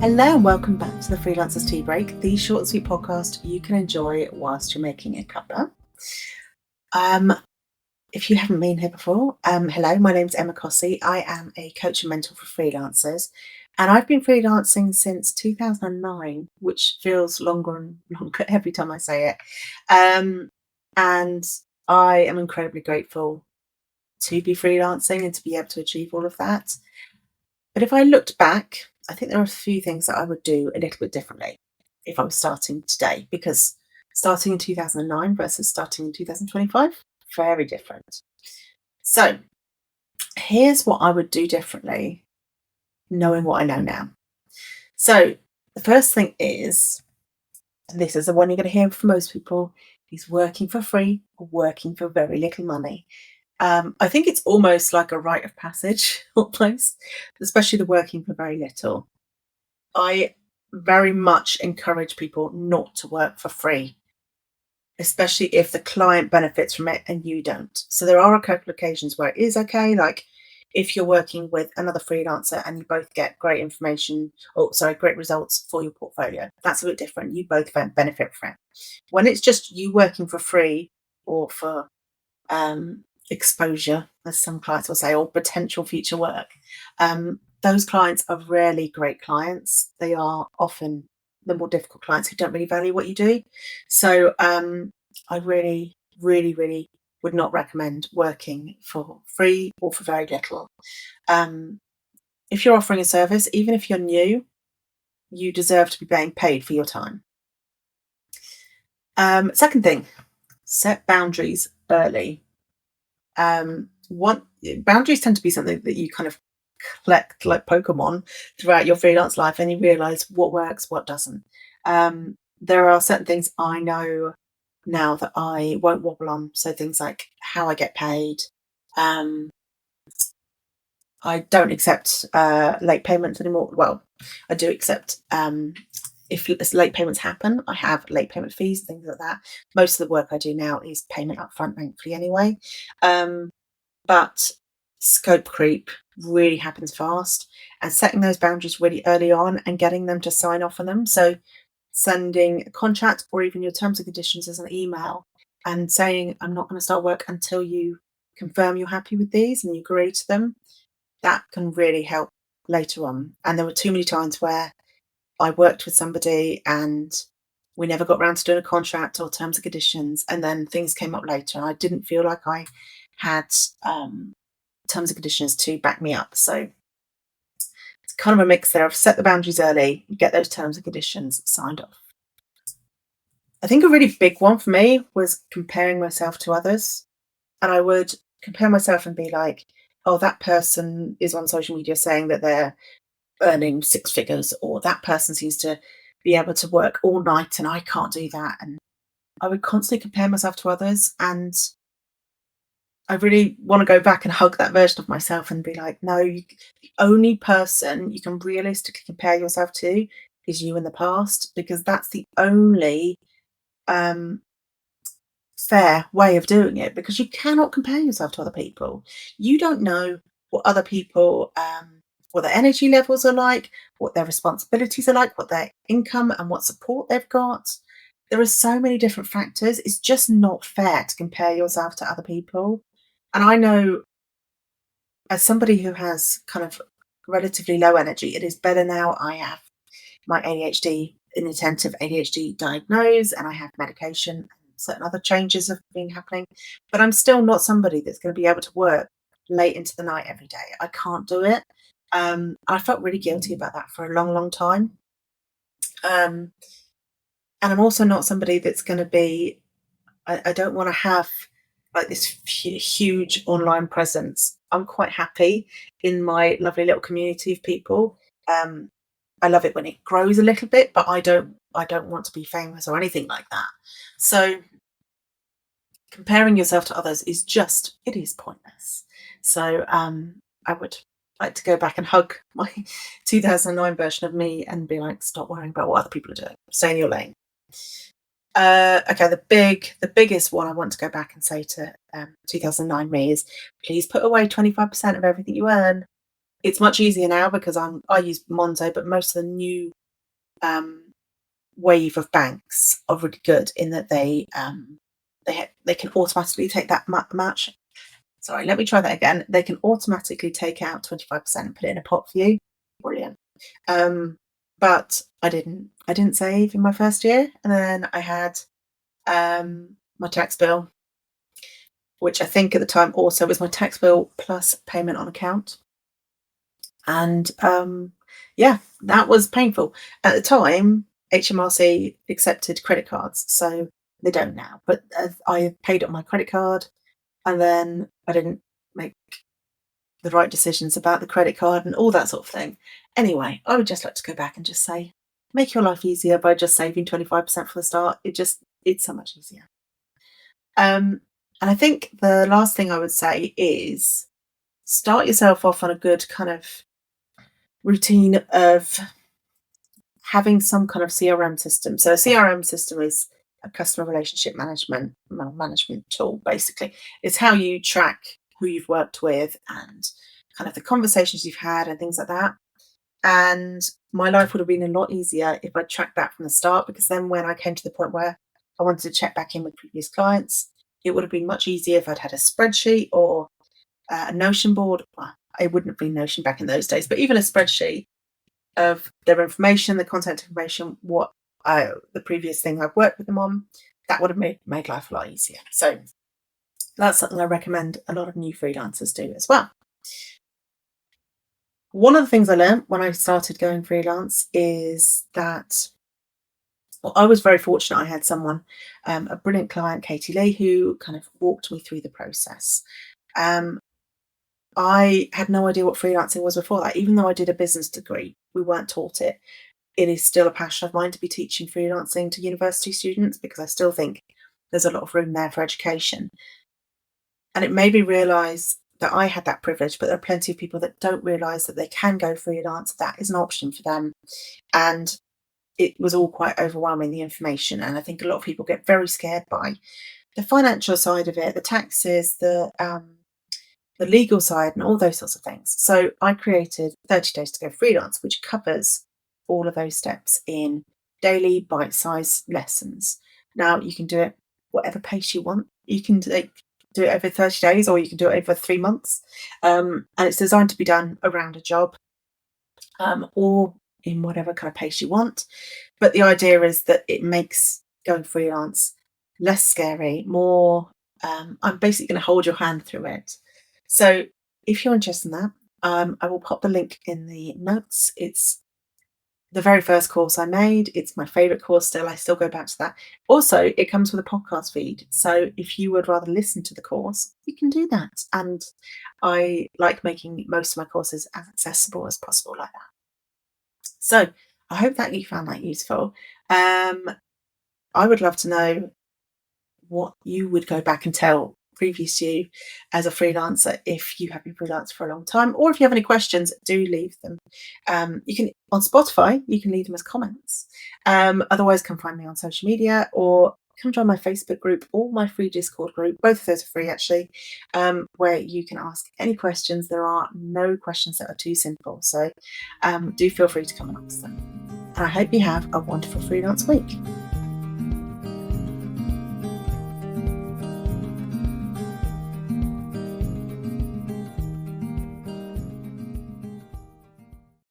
Hello and welcome back to the Freelancers Tea Break, the short and sweet podcast you can enjoy whilst you're making a cuppa. If you haven't been here before, hello, my name's Emma Cossey. I am a coach and mentor for freelancers, and I've been freelancing since 2009, which feels longer and longer every time I say it. And I am incredibly grateful to be freelancing and to be able to achieve all of that. But if I looked back, I think there are a few things that I would do a little bit differently if I was starting today, because starting in 2009 versus starting in 2025, very different. So here's what I would do differently, knowing what I know now. So the first thing is, and this is the one you're going to hear from most people, is working for free or working for very little money. I think it's almost like a rite of passage, almost, especially the working for very little. I very much encourage people not to work for free, especially if the client benefits from it and you don't. So there are a couple of occasions where it is okay, like if you're working with another freelancer and you both get great great results for your portfolio. That's a bit different. You both benefit from it. When it's just you working for free or for exposure, as some clients will say, or potential future work, those clients are rarely great clients. They are often the more difficult clients who don't really value what you do. So I really, really, really would not recommend working for free or for very little. If you're offering a service, even if you're new, you deserve to be being paid for your time. Second thing, set boundaries early. Boundaries tend to be something that you kind of collect like Pokemon throughout your freelance life, and you realize what works, what doesn't. There are certain things I know now that I won't wobble on. So things like how I get paid. I don't accept late payments anymore. Well, I do accept if late payments happen, I have late payment fees, things like that. Most of the work I do now is payment upfront, thankfully, anyway. But scope creep really happens fast, and setting those boundaries really early on and getting them to sign off on them. So sending a contract or even your terms and conditions as an email and saying, I'm not going to start work until you confirm you're happy with these and you agree to them. That can really help later on. And there were too many times where I worked with somebody and we never got around to doing a contract or terms and conditions, and then things came up later and I didn't feel like I had terms and conditions to back me up. So it's kind of a mix there of set the boundaries early, get those terms and conditions signed off. I think a really big one for me was comparing myself to others. And I would compare myself and be like, oh, that person is on social media saying that they're earning six figures, or that person seems to be able to work all night and I can't do that. And I would constantly compare myself to others. And I really want to go back and hug that version of myself and be like, no, the only person you can realistically compare yourself to is you in the past, because that's the only fair way of doing it, because you cannot compare yourself to other people. You don't know what other people, what their energy levels are like, what their responsibilities are like, what their income and what support they've got. There are so many different factors. It's just not fair to compare yourself to other people. And I know, as somebody who has kind of relatively low energy, it is better now. I have my ADHD, inattentive ADHD diagnosed, and I have medication and certain other changes have been happening. But I'm still not somebody that's going to be able to work late into the night every day. I can't do it. I felt really guilty about that for a long, long time. And I'm also not somebody that's going to be, I don't want to have like this huge online presence. I'm quite happy in my lovely little community of people. I love it when it grows a little bit, but I don't want to be famous or anything like that. So comparing yourself to others is it is pointless. So I would like to go back and hug my 2009 version of me and be like, stop worrying about what other people are doing. Stay in your lane. Okay, the biggest one I want to go back and say to 2009 me is, please put away 25% of everything you earn. It's much easier now because I use Monzo, but most of the new um, wave of banks are really good in that they can automatically take that much. Sorry, let me try that again. They can automatically take out 25% and put it in a pot for you. Brilliant. But I didn't save in my first year, and then I had my tax bill, which I think at the time also was my tax bill plus payment on account. And yeah, that was painful. At the time, HMRC accepted credit cards, so they don't now. But I paid on my credit card, and then I didn't make the right decisions about the credit card and all that sort of thing. Anyway, I would just like to go back and just say, make your life easier by just saving 25% for the start. It's so much easier. And I think the last thing I would say is start yourself off on a good kind of routine of having some kind of CRM system. So a CRM system is a customer relationship management tool, basically. It's how you track who you've worked with and kind of the conversations you've had and things like that. And my life would have been a lot easier if I tracked that from the start, because then when I came to the point where I wanted to check back in with previous clients, it would have been much easier if I'd had a spreadsheet or a Notion board. Well, it wouldn't have been Notion back in those days, but even a spreadsheet of their information, the contact information, the previous thing I've worked with them on, that would have made life a lot easier. So that's something I recommend a lot of new freelancers do as well. One of the things I learned when I started going freelance is that, well, I was very fortunate. I had someone, a brilliant client, Katie Lee, who kind of walked me through the process. Um, I had no idea what freelancing was before that. Even though I did a business degree, we weren't taught it. It is still a passion of mine to be teaching freelancing to university students because I still think there's a lot of room there for education. And it made me realise that I had that privilege, but there are plenty of people that don't realise that they can go freelance. That is an option for them. And it was all quite overwhelming, the information. And I think a lot of people get very scared by the financial side of it, the taxes, the legal side, and all those sorts of things. So I created 30 Days to Go Freelance, which covers all of those steps in daily bite-sized lessons. Now you can do it whatever pace you want. You can do it over 30 days, or you can do it over 3 months. And it's designed to be done around a job, or in whatever kind of pace you want. But the idea is that it makes going freelance less scary, more. I'm basically going to hold your hand through it. So if you're interested in that, I will pop the link in the notes. It's the very first course I made. It's my favourite course still. I still go back to that. Also, it comes with a podcast feed. So if you would rather listen to the course, you can do that. And I like making most of my courses as accessible as possible like that. So I hope that you found that useful. I would love to know what you would go back and tell previous you as a freelancer if you have been freelance for a long time, or if you have any questions, do leave them. You can on Spotify, you can leave them as comments. Otherwise, come find me on social media, or come join my Facebook group or my free Discord group. Both of those are free, actually, where you can ask any questions. There are no questions that are too simple, so do feel free to come and ask them. And I hope you have a wonderful freelance week.